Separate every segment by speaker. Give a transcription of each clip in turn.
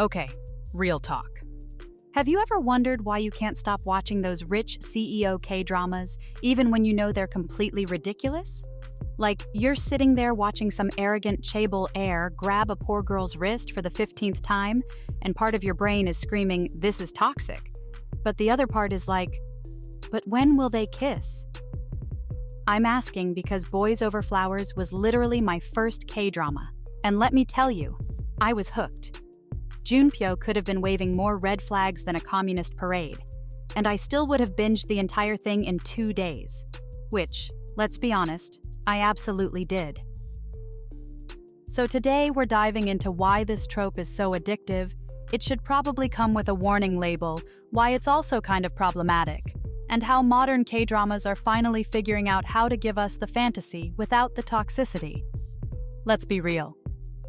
Speaker 1: Okay, real talk. Have you ever wondered why you can't stop watching those rich CEO K-dramas, even when you know they're completely ridiculous? Like, you're sitting there watching some arrogant chaebol heir grab a poor girl's wrist for the 15th time, and part of your brain is screaming, "This is toxic." But the other part is like, "But when will they kiss?" I'm asking because Boys Over Flowers was literally my first K-drama, and let me tell you, I was hooked. Junpyo could have been waving more red flags than a communist parade, and I still would have binged the entire thing in 2 days. Which, let's be honest, I absolutely did. So today we're diving into why this trope is so addictive. It should probably come with a warning label, why it's also kind of problematic, and how modern K-dramas are finally figuring out how to give us the fantasy without the toxicity. Let's be real.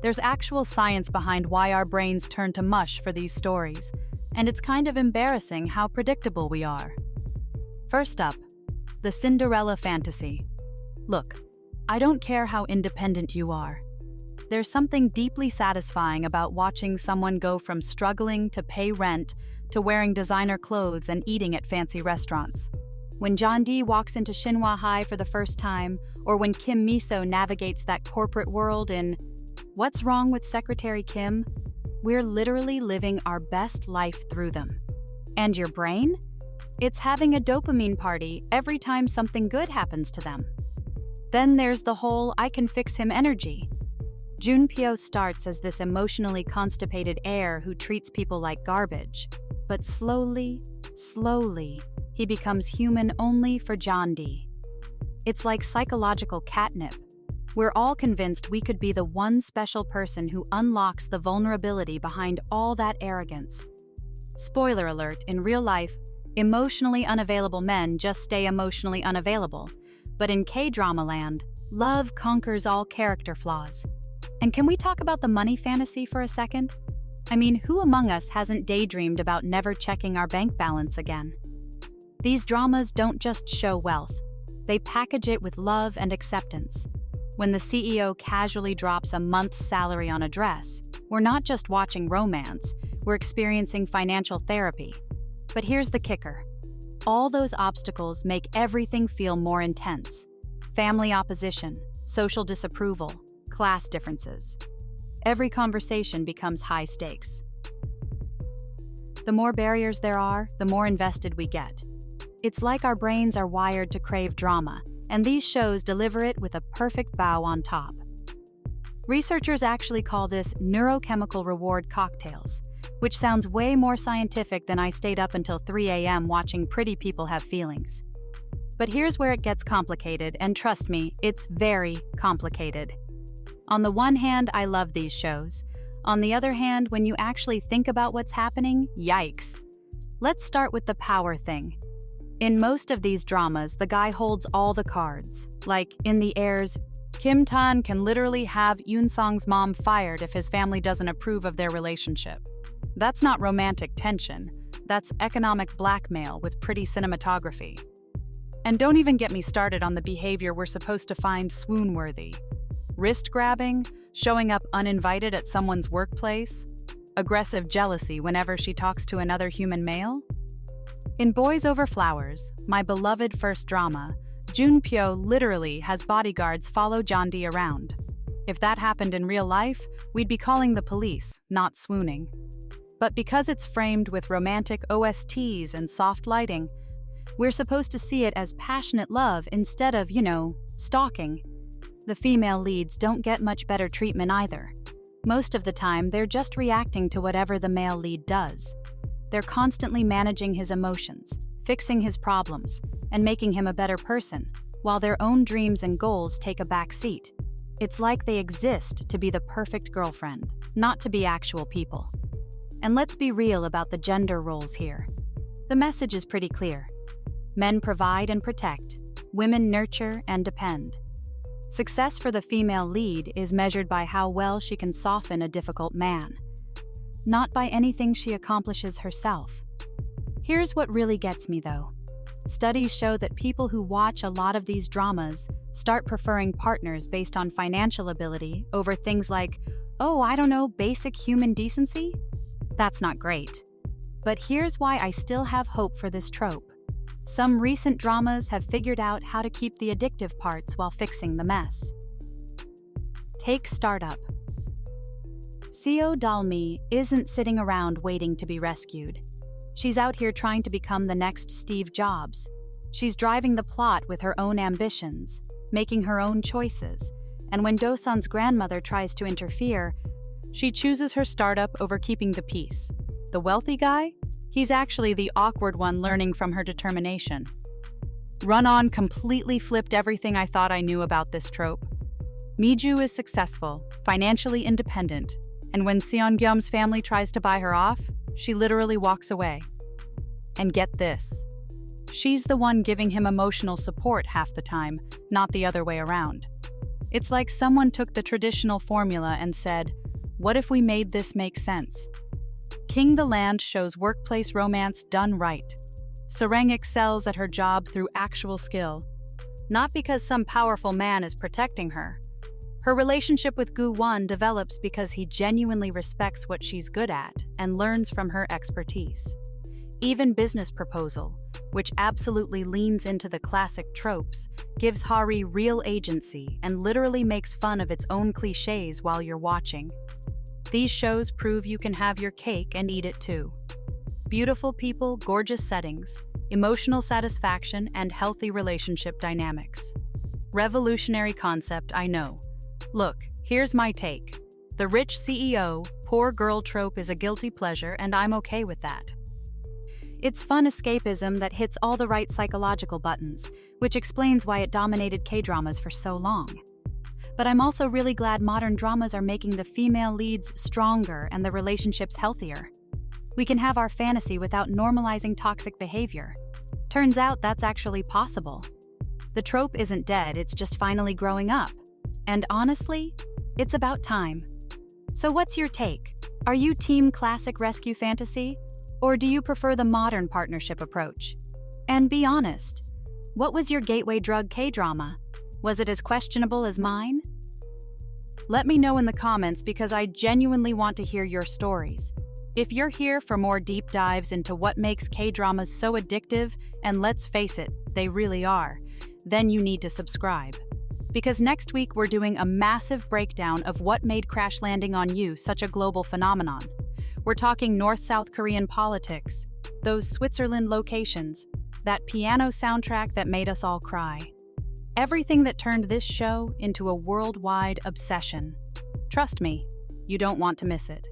Speaker 1: There's actual science behind why our brains turn to mush for these stories, and it's kind of embarrassing how predictable we are. First up, the Cinderella fantasy. Look, I don't care how independent you are. There's something deeply satisfying about watching someone go from struggling to pay rent to wearing designer clothes and eating at fancy restaurants. When Jeondae walks into Shinhwa High for the first time, or when Kim Miso navigates that corporate world in What's Wrong with Secretary Kim? We're literally living our best life through them. And your brain? It's having a dopamine party every time something good happens to them. Then there's the whole I can fix him energy. Junpyo starts as this emotionally constipated heir who treats people like garbage. But slowly, he becomes human only for Jeondae. It's like psychological catnip. We're all convinced we could be the one special person who unlocks the vulnerability behind all that arrogance. Spoiler alert, in real life, emotionally unavailable men just stay emotionally unavailable. But in K-drama land, love conquers all character flaws. And can we talk about the money fantasy for a second? I mean, who among us hasn't daydreamed about never checking our bank balance again? These dramas don't just show wealth. They package it with love and acceptance. When the CEO casually drops a month's salary on a dress, we're not just watching romance, we're experiencing financial therapy. But here's the kicker. All those obstacles make everything feel more intense. Family opposition, social disapproval, class differences. Every conversation becomes high stakes. The more barriers there are, the more invested we get. It's like our brains are wired to crave drama, and these shows deliver it with a perfect bow on top. Researchers actually call this neurochemical reward cocktails, which sounds way more scientific than I stayed up until 3 a.m. watching pretty people have feelings. But here's where it gets complicated, and trust me, it's very complicated. On the one hand, I love these shows. On the other hand, when you actually think about what's happening, yikes. Let's start with the power thing. In most of these dramas, the guy holds all the cards. Like in the Heirs, Kim Tan can literally have Yoon Song's mom fired if his family doesn't approve of their relationship. That's not romantic tension. That's economic blackmail with pretty cinematography. And don't even get me started on the behavior we're supposed to find swoon-worthy. Wrist grabbing, showing up uninvited at someone's workplace, aggressive jealousy whenever she talks to another human male. In Boys Over Flowers, my beloved first drama, Junpyo literally has bodyguards follow Jeondae around. If that happened in real life, we'd be calling the police, not swooning. But because it's framed with romantic OSTs and soft lighting, we're supposed to see it as passionate love instead of, stalking. The female leads don't get much better treatment either. Most of the time, they're just reacting to whatever the male lead does. They're constantly managing his emotions, fixing his problems, and making him a better person, while their own dreams and goals take a back seat. It's like they exist to be the perfect girlfriend, not to be actual people. And let's be real about the gender roles here. The message is pretty clear. Men provide and protect, women nurture and depend. Success for the female lead is measured by how well she can soften a difficult man, not by anything she accomplishes herself. Here's what really gets me, though. Studies show that people who watch a lot of these dramas start preferring partners based on financial ability over things like, basic human decency. That's not great. But here's why I still have hope for this trope. Some recent dramas have figured out how to keep the addictive parts while fixing the mess. Take Startup. Seo Dalmi isn't sitting around waiting to be rescued. She's out here trying to become the next Steve Jobs. She's driving the plot with her own ambitions, making her own choices, and when Do-sun's grandmother tries to interfere, she chooses her startup over keeping the peace. The wealthy guy? He's actually the awkward one learning from her determination. Run On completely flipped everything I thought I knew about this trope. Miju is successful, financially independent, and when Seon-gyum's family tries to buy her off, she literally walks away. And get this. She's the one giving him emotional support half the time, not the other way around. It's like someone took the traditional formula and said, what if we made this make sense? King the Land shows workplace romance done right. Sarang excels at her job through actual skill, not because some powerful man is protecting her. Her relationship with Gu-won develops because he genuinely respects what she's good at and learns from her expertise. Even Business Proposal, which absolutely leans into the classic tropes, gives Hari real agency and literally makes fun of its own cliches while you're watching. These shows prove you can have your cake and eat it too. Beautiful people, gorgeous settings, emotional satisfaction, and healthy relationship dynamics. Revolutionary concept, I know. Look, here's my take. The rich CEO, poor girl trope is a guilty pleasure, and I'm okay with that. It's fun escapism that hits all the right psychological buttons, which explains why it dominated K-dramas for so long. But I'm also really glad modern dramas are making the female leads stronger and the relationships healthier. We can have our fantasy without normalizing toxic behavior. Turns out that's actually possible. The trope isn't dead, it's just finally growing up. And honestly, it's about time. So what's your take? Are you team classic rescue fantasy? Or do you prefer the modern partnership approach? And be honest, what was your gateway drug K-drama? Was it as questionable as mine? Let me know in the comments because I genuinely want to hear your stories. If you're here for more deep dives into what makes K-dramas so addictive, and let's face it, they really are, then you need to subscribe. Because next week we're doing a massive breakdown of what made Crash Landing on You such a global phenomenon. We're talking North-South Korean politics, those Switzerland locations, that piano soundtrack that made us all cry. Everything that turned this show into a worldwide obsession. Trust me, you don't want to miss it.